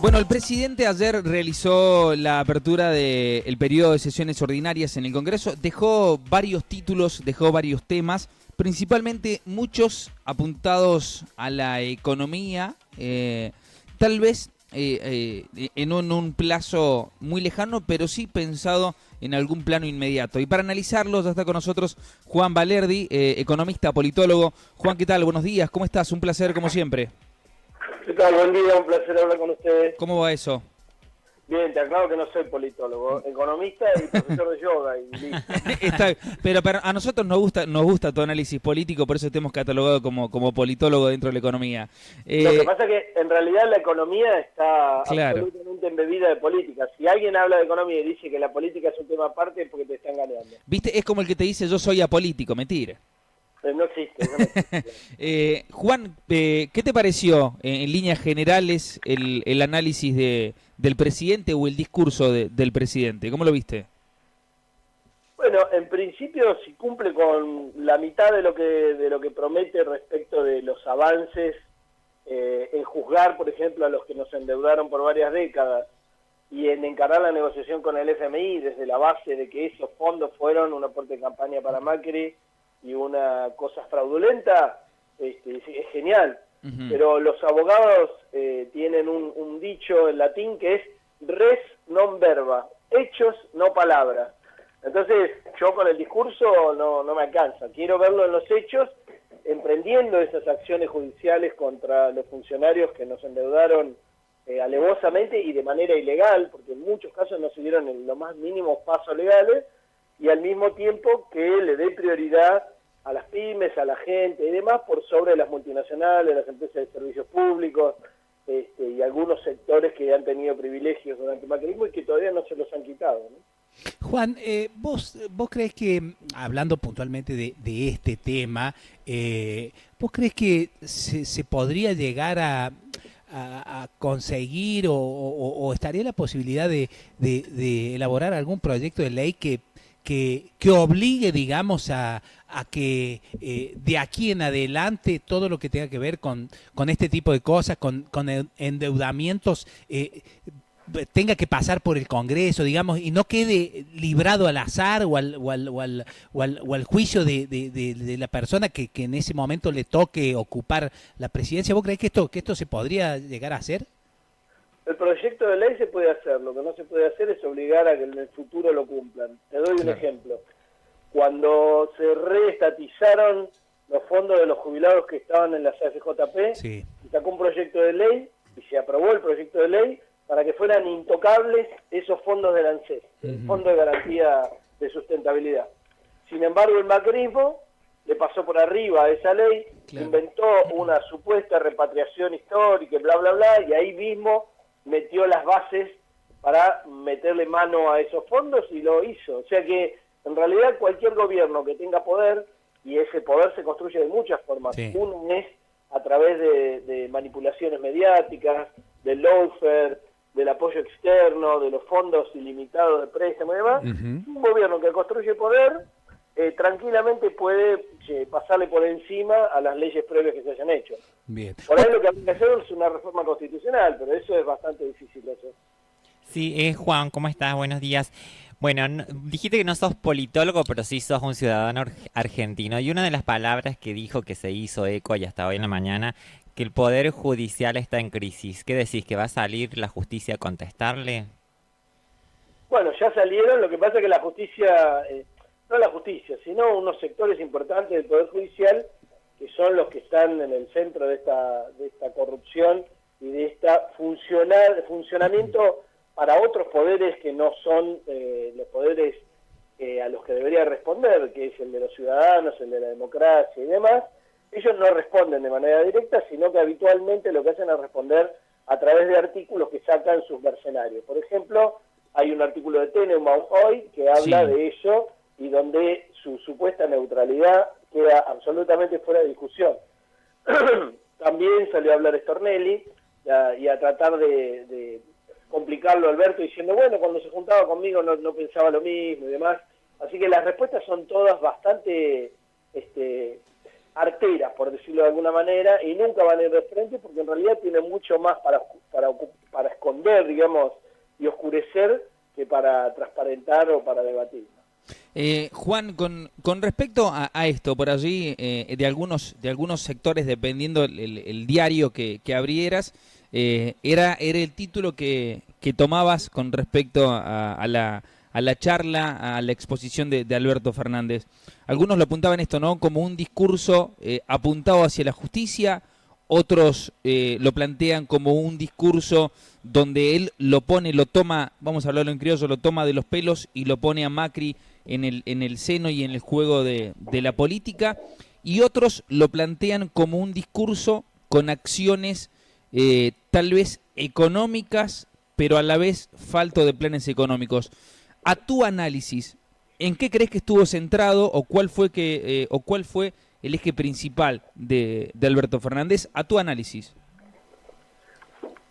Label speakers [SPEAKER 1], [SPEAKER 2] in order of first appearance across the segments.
[SPEAKER 1] Bueno, el presidente ayer realizó la apertura del periodo de sesiones ordinarias en el Congreso. Dejó varios títulos, dejó varios temas, principalmente muchos apuntados a la economía, tal vez en un plazo muy lejano, pero sí pensado en algún plano inmediato. Y para analizarlo ya está con nosotros Juan Valerdi, economista, politólogo. Juan, ¿qué tal? Buenos días, ¿cómo estás? Un placer como siempre.
[SPEAKER 2] ¿Qué tal? Buen día, un placer hablar con ustedes.
[SPEAKER 1] ¿Cómo va eso?
[SPEAKER 2] Bien, te aclaro que no soy politólogo, economista y profesor de yoga. Y listo.
[SPEAKER 1] Pero a nosotros nos gusta tu análisis político, por eso te hemos catalogado como politólogo dentro de la economía.
[SPEAKER 2] Lo que pasa es que en realidad la economía está
[SPEAKER 1] Claro.
[SPEAKER 2] absolutamente embebida de política. Si alguien habla de economía y dice que la política es un tema aparte es porque te están engañando.
[SPEAKER 1] ¿Viste? Es como el que te dice yo soy apolítico, mentira.
[SPEAKER 2] No existe, eso no existe.
[SPEAKER 1] Juan, ¿qué te pareció en líneas generales el análisis del presidente o el discurso del presidente? ¿Cómo lo viste?
[SPEAKER 2] Bueno, en principio si cumple con la mitad de lo que promete respecto de los avances en juzgar, por ejemplo, a los que nos endeudaron por varias décadas y en encarar la negociación con el FMI desde la base de que esos fondos fueron un aporte de campaña para Macri y una cosa fraudulenta, es genial. Pero los abogados tienen un dicho en latín que es res non verba, hechos no palabras. Entonces yo con el discurso no me alcanza, quiero verlo en los hechos, emprendiendo esas acciones judiciales contra los funcionarios que nos endeudaron alevosamente y de manera ilegal, porque en muchos casos no siguieron en lo más mínimos pasos legales, y al mismo tiempo que le dé prioridad a las pymes, a la gente y demás, por sobre las multinacionales, las empresas de servicios públicos y algunos sectores que han tenido privilegios durante el macrismo y que todavía no se los han quitado, ¿no?
[SPEAKER 3] Juan, ¿vos crees que, hablando puntualmente de este tema, vos crees que se podría llegar a conseguir o estaría la posibilidad de elaborar algún proyecto de ley que obligue, digamos, a que de aquí en adelante todo lo que tenga que ver con este tipo de cosas, con endeudamientos, tenga que pasar por el Congreso, digamos, y no quede librado al azar o al juicio de la persona que en ese momento le toque ocupar la presidencia? ¿Vos creés que esto se podría llegar a hacer?
[SPEAKER 2] El proyecto de ley se puede hacer, lo que no se puede hacer es obligar a que en el futuro lo cumplan. Te doy un ejemplo. Cuando se reestatizaron los fondos de los jubilados que estaban en la CFJP,
[SPEAKER 3] Sí.
[SPEAKER 2] se sacó un proyecto de ley y se aprobó el proyecto de ley para que fueran intocables esos fondos del ANSES, el Fondo de Garantía de Sustentabilidad. Sin embargo, el macrismo le pasó por arriba a esa ley, inventó una supuesta repatriación histórica, bla, bla, bla, y ahí mismo metió las bases para meterle mano a esos fondos y lo hizo. O sea que, en realidad, cualquier gobierno que tenga poder, y ese poder se construye de muchas formas,
[SPEAKER 3] Sí.
[SPEAKER 2] uno es a través de manipulaciones mediáticas, del lawfare, del apoyo externo, de los fondos ilimitados de préstamo y demás. Un gobierno que construye poder tranquilamente puede pasarle por encima a las leyes previas que se hayan hecho.
[SPEAKER 3] Bien.
[SPEAKER 2] Por ahí lo que hay que hacer es una reforma constitucional, pero eso es bastante difícil de hacer.
[SPEAKER 4] Sí, Juan, ¿cómo estás? Buenos días. Bueno, dijiste que no sos politólogo, pero sí sos un ciudadano argentino. Y una de las palabras que dijo que se hizo eco y hasta hoy en la mañana, que el Poder Judicial está en crisis. ¿Qué decís? ¿Que va a salir la justicia a contestarle?
[SPEAKER 2] Bueno, ya salieron, lo que pasa es que la justicia, no la justicia, sino unos sectores importantes del Poder Judicial, que son los que están en el centro de esta corrupción y de esta funcionamiento para otros poderes que no son los poderes a los que debería responder, que es el de los ciudadanos, el de la democracia y demás. Ellos no responden de manera directa, sino que habitualmente lo que hacen es responder a través de artículos que sacan sus mercenarios. Por ejemplo, hay un artículo de Tenenbaum hoy que habla de eso y donde su supuesta neutralidad queda absolutamente fuera de discusión. También salió a hablar Stornelli y a tratar de complicarlo a Alberto diciendo, bueno, cuando se juntaba conmigo no pensaba lo mismo y demás. Así que las respuestas son todas bastante arteras, por decirlo de alguna manera, y nunca van a ir de frente porque en realidad tienen mucho más para esconder, digamos, y oscurecer que para transparentar o para debatir.
[SPEAKER 1] Juan, con respecto a esto, por allí, de algunos sectores, dependiendo el diario que abrieras, era el título que tomabas con respecto a la charla, a la exposición de Alberto Fernández. Algunos lo apuntaban esto, ¿no?, como un discurso apuntado hacia la justicia, otros lo plantean como un discurso donde él lo toma, vamos a hablarlo en criollo, lo toma de los pelos y lo pone a Macri en el seno y en el juego de la política, y otros lo plantean como un discurso con acciones tal vez económicas, pero a la vez falto de planes económicos. A tu análisis, ¿en qué crees que estuvo centrado o cuál fue el eje principal de Alberto Fernández? A tu análisis.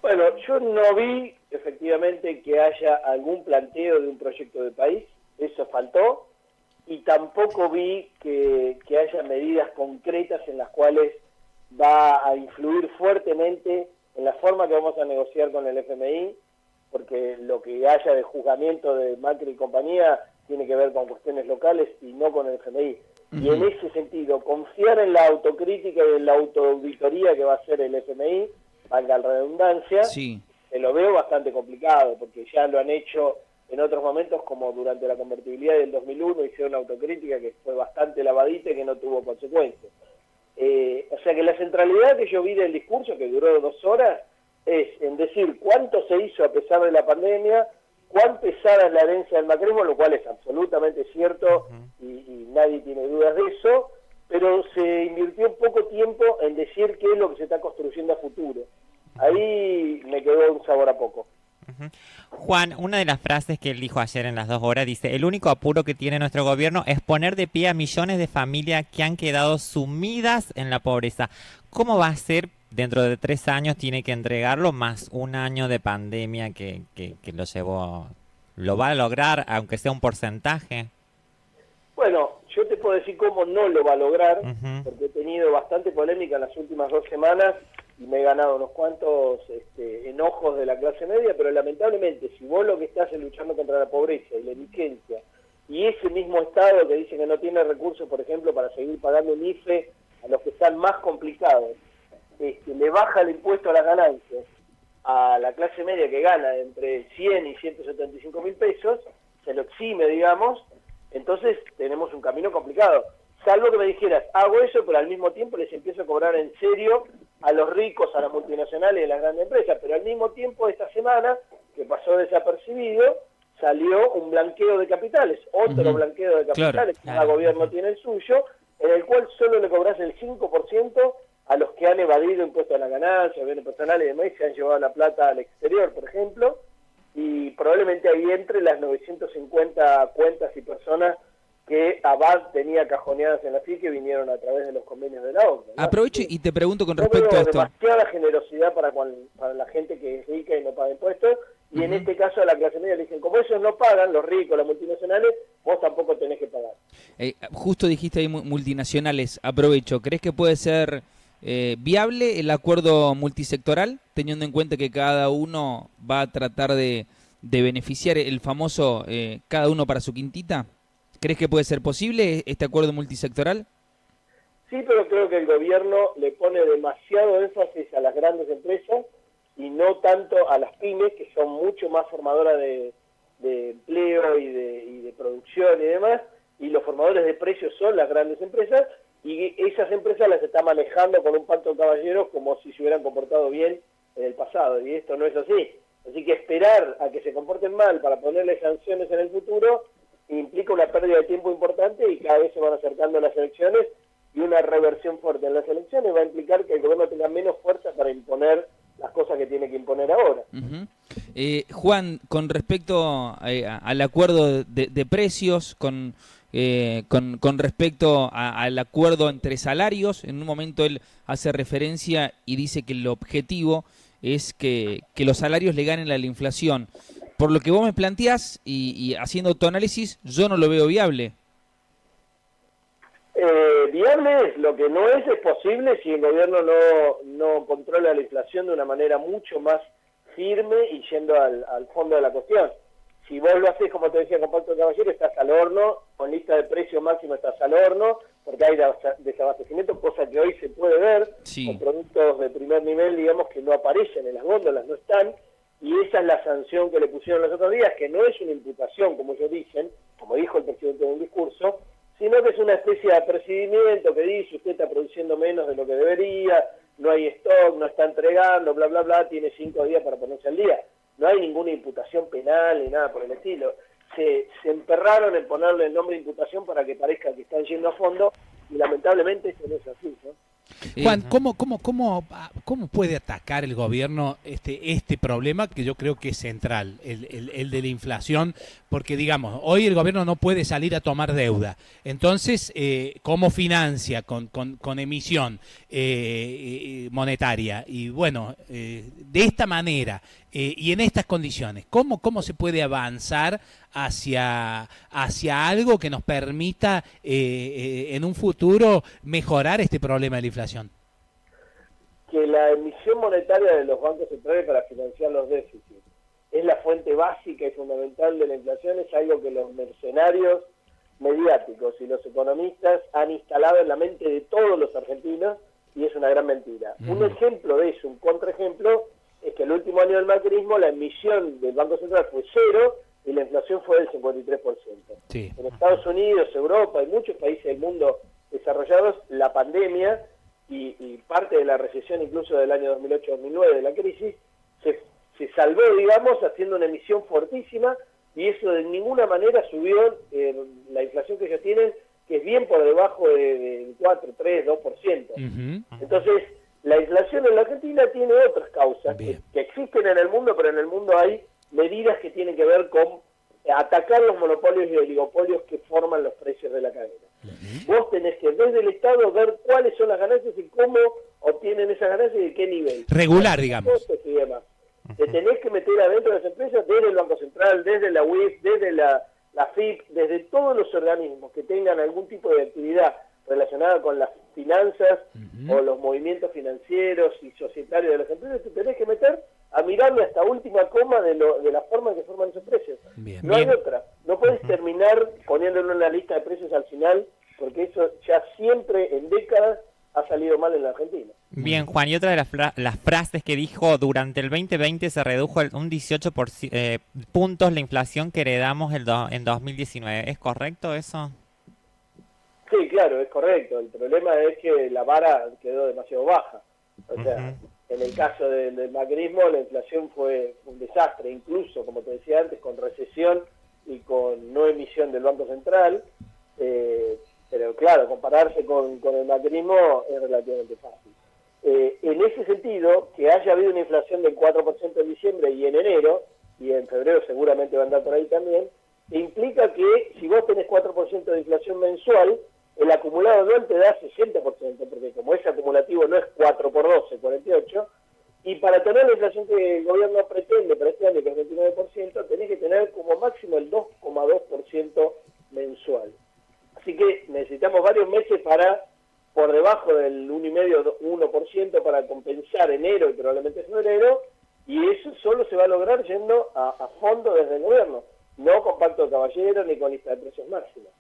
[SPEAKER 2] Bueno, yo no vi efectivamente que haya algún planteo de un proyecto de país, eso faltó, y tampoco vi que haya medidas concretas en las cuales va a influir fuertemente en la forma que vamos a negociar con el FMI, porque lo que haya de juzgamiento de Macri y compañía tiene que ver con cuestiones locales y no con el FMI. Y en ese sentido, confiar en la autocrítica y en la autoauditoría que va a hacer el FMI, valga la redundancia,
[SPEAKER 1] sí,
[SPEAKER 2] lo veo bastante complicado, porque ya lo han hecho en otros momentos, como durante la convertibilidad del 2001, hicieron una autocrítica que fue bastante lavadita y que no tuvo consecuencias. O sea que la centralidad que yo vi del discurso, que duró 2 horas, es en decir cuánto se hizo a pesar de la pandemia, cuán pesada es la herencia del macrismo, lo cual es absolutamente cierto y nadie tiene dudas de eso, pero se invirtió poco tiempo en decir qué es lo que se está construyendo a futuro. Ahí me quedó un sabor a poco.
[SPEAKER 4] Juan, una de las frases que él dijo ayer en las 2 horas dice: el único apuro que tiene nuestro gobierno es poner de pie a millones de familias que han quedado sumidas en la pobreza. ¿Cómo va a ser? Dentro de 3 años tiene que entregarlo, más un año de pandemia que lo llevó. ¿Lo va a lograr, aunque sea un porcentaje?
[SPEAKER 2] Bueno, yo te puedo decir cómo no lo va a lograr, porque he tenido bastante polémica en las últimas 2 semanas y me he ganado unos cuantos enojos de la clase media, pero lamentablemente, si vos lo que estás es luchando contra la pobreza y la indigencia, y ese mismo Estado que dice que no tiene recursos, por ejemplo, para seguir pagando un IFE a los que están más complicados, le baja el impuesto a las ganancias a la clase media que gana entre 100 y 175 mil pesos, se lo exime, digamos, entonces tenemos un camino complicado. Salvo que me dijeras, hago eso, pero al mismo tiempo les empiezo a cobrar en serio a los ricos, a las multinacionales y a las grandes empresas, pero al mismo tiempo esta semana, que pasó desapercibido, salió un blanqueo de capitales, otro blanqueo de capitales, claro. Cada gobierno tiene el suyo, en el cual solo le cobras el 5% a los que han evadido impuestos a la ganancia, bienes personales y demás, y se han llevado la plata al exterior, por ejemplo, y probablemente ahí entre las 950 cuentas y personas que Abad tenía cajoneadas en la FI que vinieron a través de los convenios de la OCDE, ¿no?
[SPEAKER 1] Aprovecho y te pregunto con respecto a esto.
[SPEAKER 2] Demasiada generosidad para la gente que es rica y no paga impuestos, y en este caso a la clase media le dicen, como ellos no pagan, los ricos, las multinacionales, vos tampoco tenés que pagar.
[SPEAKER 1] Justo dijiste ahí multinacionales, aprovecho, ¿crees que puede ser viable el acuerdo multisectoral, teniendo en cuenta que cada uno va a tratar de beneficiar el famoso cada uno para su quintita? ¿Crees que puede ser posible este acuerdo multisectoral?
[SPEAKER 2] Sí, pero creo que el gobierno le pone demasiado énfasis a las grandes empresas y no tanto a las pymes, que son mucho más formadoras de empleo y de producción y demás, y los formadores de precios son las grandes empresas, y esas empresas las está manejando con un pacto de caballeros como si se hubieran comportado bien en el pasado, y esto no es así. Así que esperar a que se comporten mal para ponerle sanciones en el futuro implica una pérdida de tiempo importante, y cada vez se van acercando las elecciones, y una reversión fuerte en las elecciones va a implicar que el gobierno tenga menos fuerza para imponer las cosas que tiene que imponer ahora.
[SPEAKER 1] Juan, con respecto al acuerdo de precios, con respecto al acuerdo entre salarios, en un momento él hace referencia y dice que el objetivo es que los salarios le ganen a la inflación. Por lo que vos me planteás y haciendo tu análisis, yo no lo veo viable.
[SPEAKER 2] viable es, lo que no es posible si el gobierno no controla la inflación de una manera mucho más firme y yendo al fondo de la cuestión. Si vos lo haces, como te decía, con Pacto de Caballero, estás al horno, con lista de precio máximo estás al horno, porque hay desabastecimiento, cosa que hoy se puede ver,
[SPEAKER 1] Sí.
[SPEAKER 2] con productos de primer nivel, digamos, que no aparecen en las góndolas, no están, y esa es la sanción que le pusieron los otros días, que no es una imputación, como ellos dicen, como dijo el presidente en un discurso, sino que es una especie de apercibimiento que dice, usted está produciendo menos de lo que debería, no hay stock, no está entregando, bla, bla, bla, tiene 5 días para ponerse al día. No hay ninguna imputación penal ni nada por el estilo. Se emperraron en ponerle el nombre de imputación para que parezca que están yendo a fondo, y lamentablemente eso no es así, ¿no?
[SPEAKER 3] Juan, ¿cómo puede atacar el gobierno este problema que yo creo que es central, el de la inflación? Porque, digamos, hoy el gobierno no puede salir a tomar deuda. Entonces, ¿cómo financia con emisión monetaria? Y bueno, de esta manera y en estas condiciones, ¿cómo se puede avanzar hacia algo que nos permita en un futuro mejorar este problema de la inflación?
[SPEAKER 2] Que la emisión monetaria de los bancos centrales para financiar los déficits es la fuente básica y fundamental de la inflación, es algo que los mercenarios mediáticos y los economistas han instalado en la mente de todos los argentinos, y es una gran mentira. Un ejemplo de eso, un contraejemplo, es que el último año del macrismo la emisión del Banco Central fue 0 y la inflación fue del 53%.
[SPEAKER 3] Sí.
[SPEAKER 2] En Estados Unidos, Europa y muchos países del mundo desarrollados, la pandemia y parte de la recesión incluso del año 2008-2009, de la crisis, se salvó, digamos, haciendo una emisión fortísima, y eso de ninguna manera subió la inflación que ellos tienen, que es bien por debajo del 4, 3, 2%. Entonces, la inflación en la Argentina tiene otras causas que existen en el mundo, pero en el mundo hay medidas que tienen que ver con atacar los monopolios y oligopolios que forman los precios de la cadena. Vos tenés que desde el Estado ver cuáles son las ganancias y cómo obtienen esas ganancias y de qué nivel.
[SPEAKER 3] Regular, digamos.
[SPEAKER 2] Y demás. Te tenés que meter adentro de las empresas, desde el Banco Central, desde la UIF, desde la FIP, desde todos los organismos que tengan algún tipo de actividad relacionada con las finanzas o los movimientos financieros y societarios de las empresas. Te tenés que meter a mirarle hasta última coma de la forma en que forman esos precios. No hay otra. No puedes terminar poniéndolo en una lista de precios al final, porque eso ya siempre en décadas ha salido mal en la Argentina.
[SPEAKER 4] Bien, Juan, y otra de las frases que dijo: durante el 2020 se redujo un 18 puntos la inflación que heredamos en 2019. ¿Es correcto eso?
[SPEAKER 2] Sí, claro, es correcto. El problema es que la vara quedó demasiado baja. O sea, en el caso del macrismo, la inflación fue un desastre, incluso, como te decía antes, con recesión y con no emisión del Banco Central. Pero claro, compararse con el macrismo es relativamente fácil. En ese sentido, que haya habido una inflación del 4% en diciembre y en enero, y en febrero seguramente va a andar por ahí también, implica que si vos tenés 4% de inflación mensual, el acumulado anual te da 60%, porque como es acumulativo no es 4 por 12, 48, y para tener la inflación que el gobierno pretende para este año, que es 29%, tenés que tener como máximo el 2,2% mensual. Así que necesitamos varios meses para, por debajo del 1,5-1%, para compensar enero y probablemente febrero, y eso solo se va a lograr yendo a fondo desde el gobierno, no con Pacto de Caballero ni con lista de precios máxima.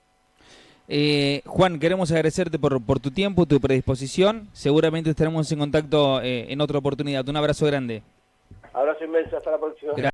[SPEAKER 1] Juan, queremos agradecerte por tu tiempo, tu predisposición. Seguramente estaremos en contacto en otra oportunidad. Un abrazo grande.
[SPEAKER 2] Abrazo inmenso, hasta la próxima.